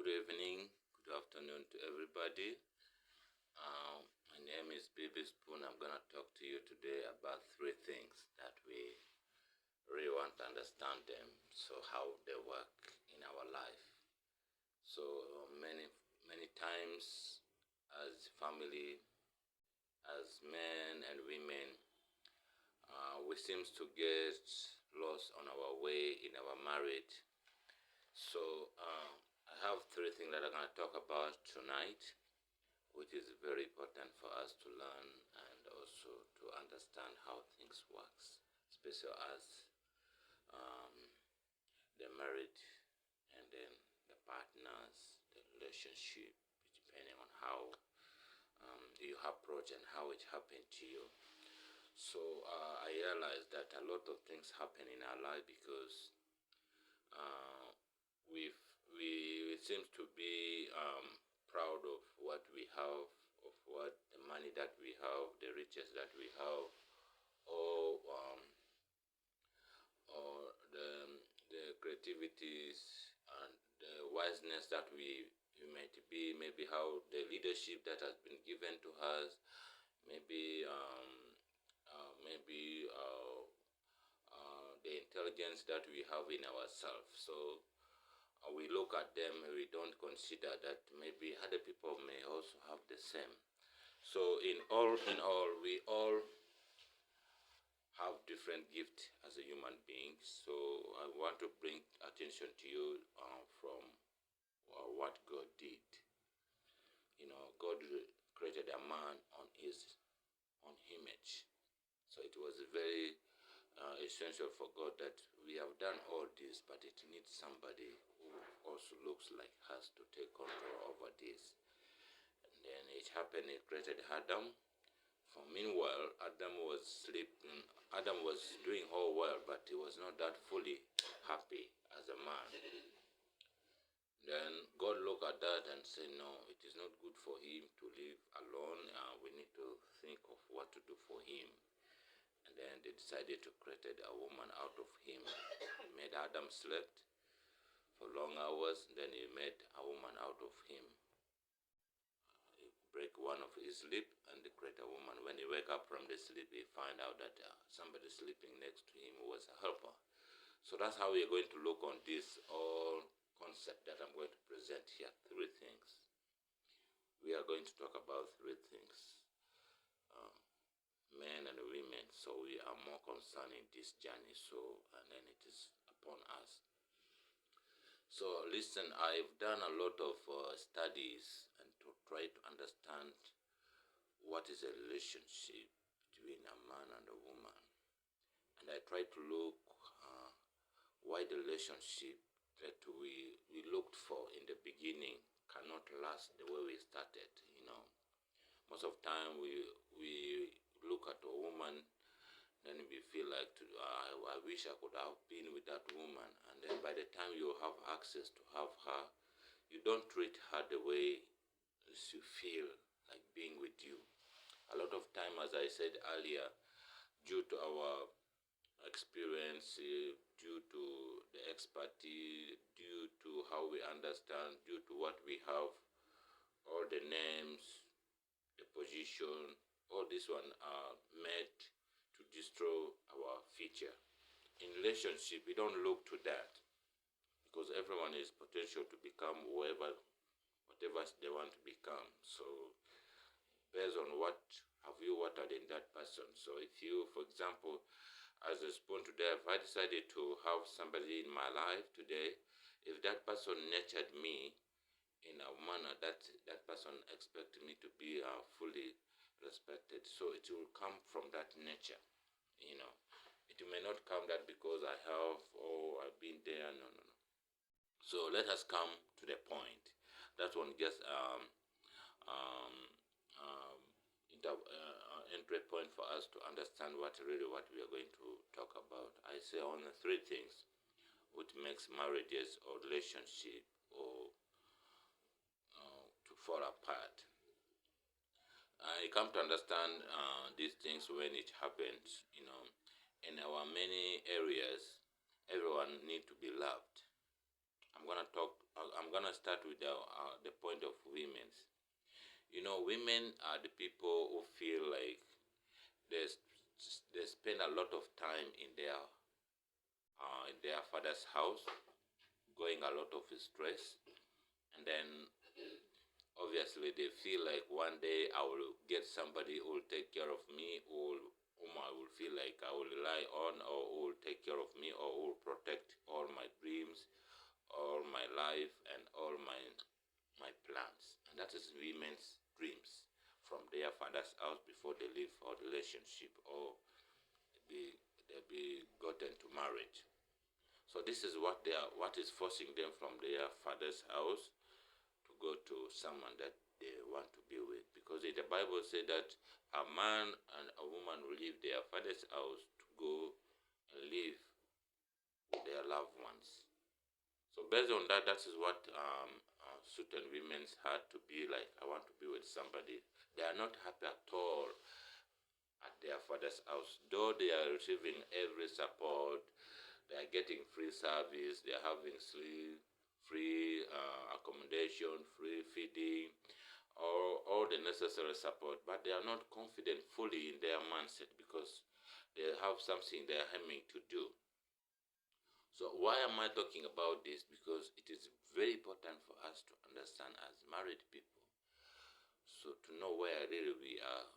evening, good afternoon to everybody. My name is Baby Spoon. I'm going to talk to you today about three things that we really want to understand them, so how they work in our life. So many times as family, as men and women, we seem to get lost on our way in our marriage. So I have three things that I'm going to talk about tonight, which is very important for us to learn and also to understand how things works, especially as um, the marriage and then the partners, the relationship, depending on how you approach and how it happened to you. So I realized that a lot of things happen in our life because uh, we seem to be proud of what we have, of what the money that we have, the riches that we have, or the creativities and the wiseness that we might be, maybe how the leadership that has been given to us, maybe the intelligence that we have in ourselves. So we look at them, we don't consider that maybe other people may also have the same. So in all, we all have different gifts as a human being. So I want to bring attention to you from what God did. God created a man on his image. So it was very essential for God that we have done all this, but it needs somebody who also looks like us to take control over this. And then it happened, it created Adam. For meanwhile, Adam was sleeping. Adam was doing all well, but he was not that fully happy as a man. Then God looked at that and said, no, it is not good for him to live alone. We need to think of what to do for him. And then they decided to create a woman out of him. He made Adam slept for long hours, then he made a woman out of him. He break one of his sleep and they create a woman. When he wake up from the sleep, he find out that somebody sleeping next to him was a helper. So that's how we are going to look on this all concept that I'm going to present here. Three things. We are going to talk about three things. Men and women. So we are more concerned in this journey. So, and then it is upon us. So listen, I've done a lot of studies and to try to understand what is a relationship between a man and a woman. And I try to look why the relationship that we looked for in the beginning cannot last the way we started. Most of the time we look at a woman, then we feel like I wish I could have been with that woman. And then by the time you have access to have her, you don't treat her the way you feel like being with you. A lot of time, as I said earlier, due to our experience, due to the expertise, due to how we understand, due to what we have, all the names, the position, all this one are made to destroy our future. In relationship, we don't look to that because everyone is potential to become whatever they want to become. So based on what have you watered in that person. So if you, for example, as a spoon today, if I decided to have somebody in my life today, if that person nurtured me in a manner that person expected me to be fully respected, so it will come from that nature. It may not come that because I have or I've been there. No. So let us come to the point. That one just entry point for us to understand what we are going to talk about. I say only three things which makes marriages or relationship or to fall apart. I come to understand these things when it happens. In our many areas, everyone need to be loved. I'm I'm gonna start with the point of women's. You know, women are the people who feel like they they spend a lot of time in their father's house, going a lot of stress, and then obviously they feel like one day I will get somebody who will take care of me, whom I will feel like I will rely on, or who will take care of me, or who will protect all my dreams, all my life, and all my plans. And that is women's dreams from their father's house before they leave for relationship or be they be gotten to marriage. So this is what is forcing them from their father's house to go to someone that they want to be with. Because the Bible said that a man and a woman will leave their father's house to go and live with their loved ones. So based on that, that is what certain women's heart to be like. I want to be with somebody. They are not happy at all at their father's house, though they are receiving every support. They are getting free service. They are having free accommodation, free feeding, or all the necessary support. But they are not confident fully in their mindset because they have something they are aiming to do. So why am I talking about this? Because it is very important for us to understand as married people. So to know where really we are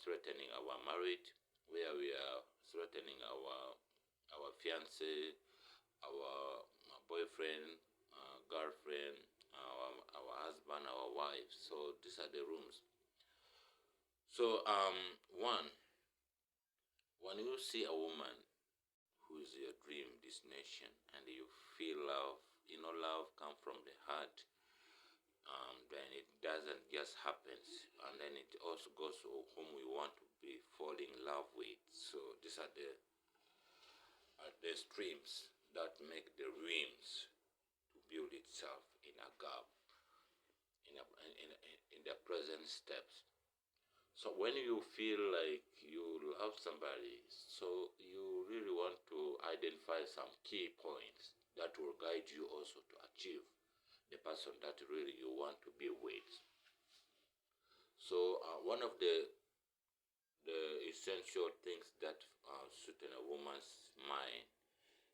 threatening our marriage, where we are threatening our fiance, our boyfriend, girlfriend, our husband, our wife. So these are the rooms. So when you see a woman who is your dream destination and you feel love, you know love comes from the heart, then it doesn't just happen, and then it also goes to whom we want to be falling in love with. So these are the streams that make the rims to build itself in a gap in the present steps. So when you feel like you love somebody, so you really want to identify some key points that will guide you also to achieve the person that really you want to be with. So one of the essential things that suit in a woman's mind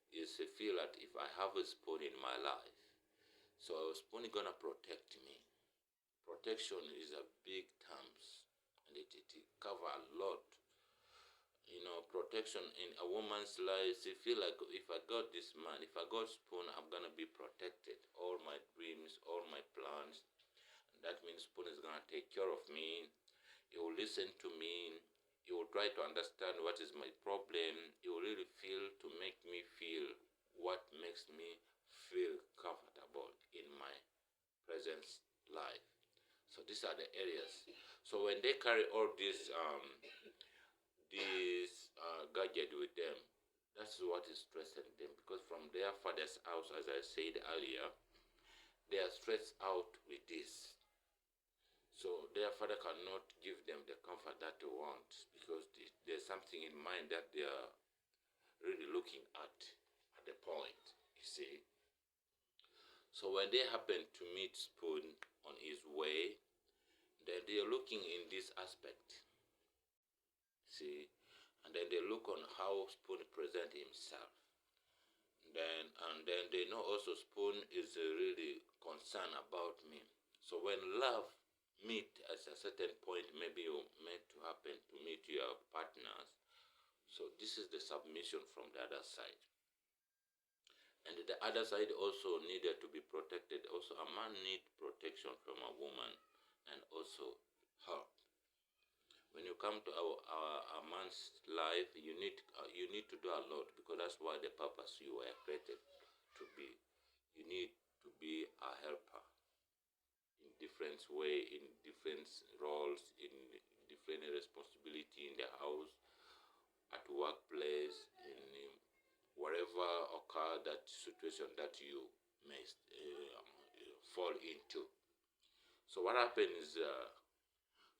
is to feel that if I have a spoon in my life, so a spoon is gonna protect me. Protection is a big term, and it cover a lot. You know, protection in a woman's life, she feel like if I got this man, if I got spoon, I'm gonna be protected. All my dreams, all my plans. And that means spoon is gonna take care of me. He will listen to me. He will try to understand what is my problem. He will really feel to make me feel what makes me feel comfortable in my present life. So these are the areas. So when they carry all these gadget with them, that's what is stressing them, because from their father's house, as I said earlier, they are stressed out with this. So their father cannot give them the comfort that they want because there's something in mind that they are really looking at the point, you see. So when they happen to meet Spoon on his way, then they are looking in this aspect, see, and then they look on how Spoon present himself. And then they know also Spoon is really concerned about me. So when love meet at a certain point, maybe you're meant to happen to meet your partners. So this is the submission from the other side. And the other side also needed to be protected. Also, a man need protection from a woman and also help. When you come to a man's life, you need to do a lot, because that's why the purpose you were created to be. You need to be a helper in different way, in different roles, in different responsibility in the house, at workplace, in wherever occur that situation that you may fall into. So what happens?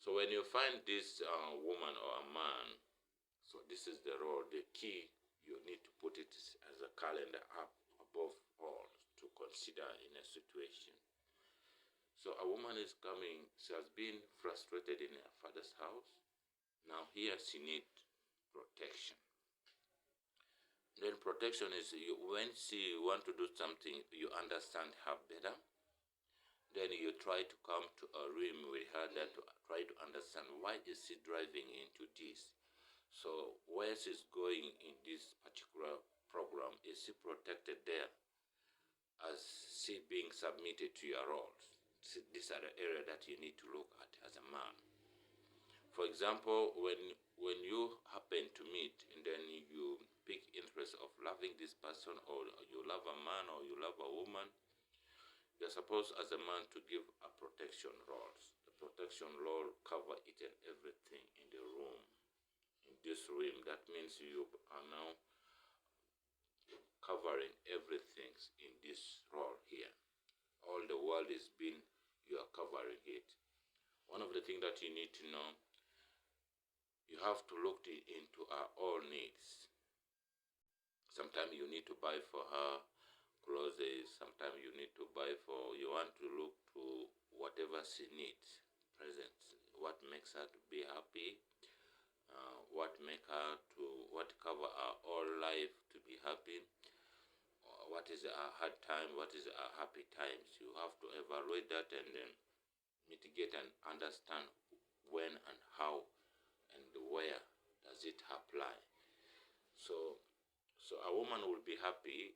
So when you find this woman or a man, so this is the role, the key. You need to put it as a calendar up above all to consider in a situation. So a woman is coming, she has been frustrated in her father's house. Now here she needs protection. Then protection is when she want to do something, you understand her better. Then you try to come to a room with her that to try to understand why is she driving into this. So where she's going in this particular program, is she protected there as she being submitted to your roles? These are the area that you need to look at as a man. For example, when you happen to meet and then you pick interest of loving this person, or you love a man or you love a woman, you're supposed as a man to give a protection roles. The protection role cover it and everything in the room. In this room, that means you are now covering everything in this role here. All the world is being, you are covering it. One of the things that you need to know, you have to look into our all needs. Sometimes you need to buy for her clothes. Sometimes you need to buy for, you want to look to whatever she needs, presents, what makes her to be happy, what make her to, what cover her all life to be happy, what is our hard time, what is our happy times. You have to evaluate that and then mitigate and understand when and how and where does it apply. So a woman will be happy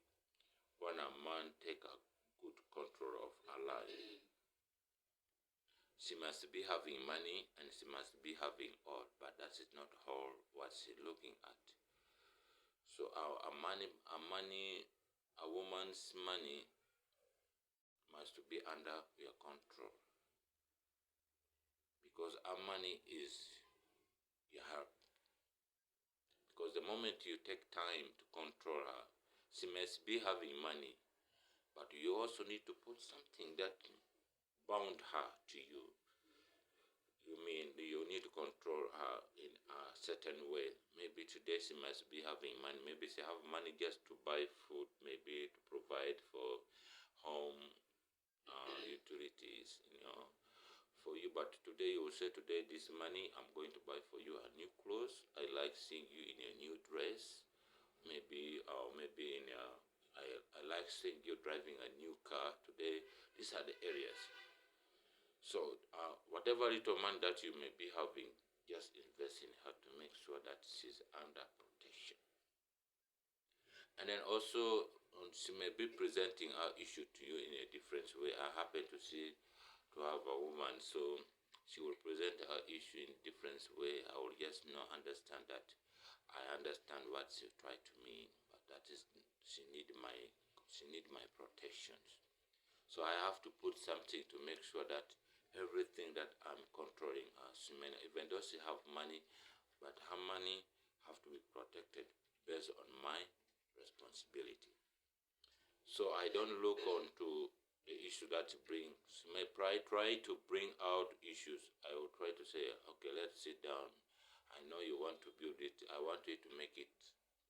when a man take a good control of her life. She must be having money and she must be having all, but that is not all what she's looking at. So a woman's money must be under your control, because our money is your help. Because the moment you take time to control her, she must be having money, but you also need to put something that bound her to you. You mean you need to control her in a certain way. Maybe today she must be having money. Maybe she have money just to buy food, maybe to provide for home utilities, for you. But today you will say, today this money I'm going to buy for you a new clothes. I like seeing you in a new dress. Maybe in a, I like seeing you driving a new car today. These are the areas. So whatever little money that you may be having, just invest in her to make sure that she's under protection. And then also, she may be presenting her issue to you in a different way. I happen to see to have a woman, so she will present her issue in a different way. I will just not understand that. I understand what she tried to mean, but that is, she need my protections. So I have to put something to make sure that everything that I'm controlling her, even though she have money, but her money have to be protected based on my responsibility. So I don't look on to the issue that brings, may try to bring out issues. I will try to say, okay, let's sit down. I know you want to build it. I want you to make it.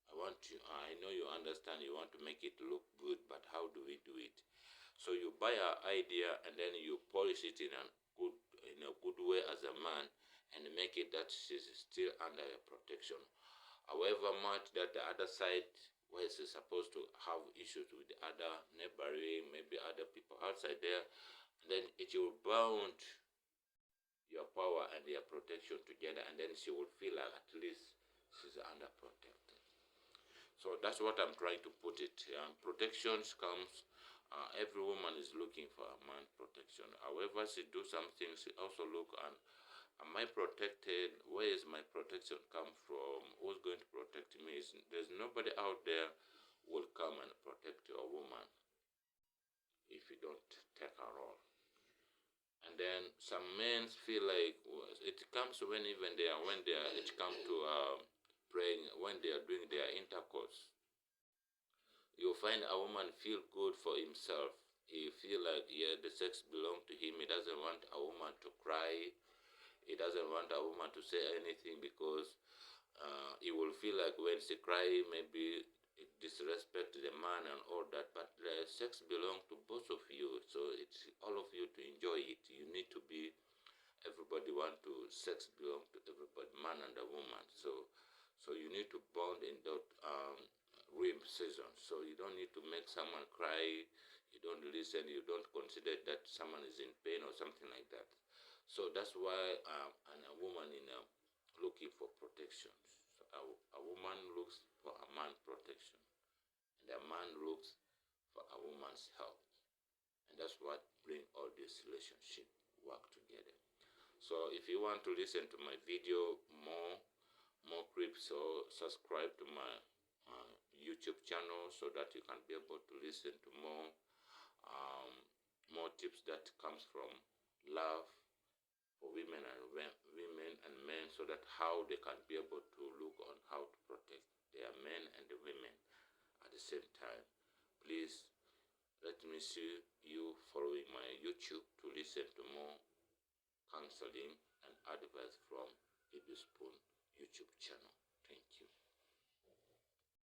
I know you understand you want to make it look good, but how do we do it? So you buy an idea and then you polish it in a good way as a man and make it that she's still under your protection. However much that the other side, where she's supposed to have issues with the other neighboring, maybe other people outside there, then it will bound your power and your protection together, and then she will feel like at least she's under protected. So that's what I'm trying to put it. Protections comes, every woman is looking for a man protection. However she do something, she also look and am I protected? Where is my protection come from? Who's going to protect me? There's nobody out there who will come and protect your woman if you don't take her role. And then some men feel like it comes when it comes to praying, when they are doing their intercourse. You find a woman feel good for himself. He feel like the sex belongs to him. He doesn't want a woman to cry. He doesn't want a woman to say anything, because he will feel like when she cry, maybe it disrespect the man and all that, but sex belongs to both of you, so it's all of you to enjoy it. You need to be, everybody want to, sex belong to everybody, man and a woman, so you need to bond in that rain season, so you don't need to make someone cry, you don't listen, you don't consider that someone is in pain or something like that. So that's why and a woman in looking for protection. So a woman looks for a man protection, and a man looks for a woman's help, and that's what bring all this relationship work together. So if you want to listen to my video more clips, so subscribe to my YouTube channel so that you can be able to listen to um, more tips that comes from love for women and men, so that how they can be able to look on how to protect their men and the women at the same time. Please let me see you following my YouTube to listen to more counseling and advice from Baby Spoon.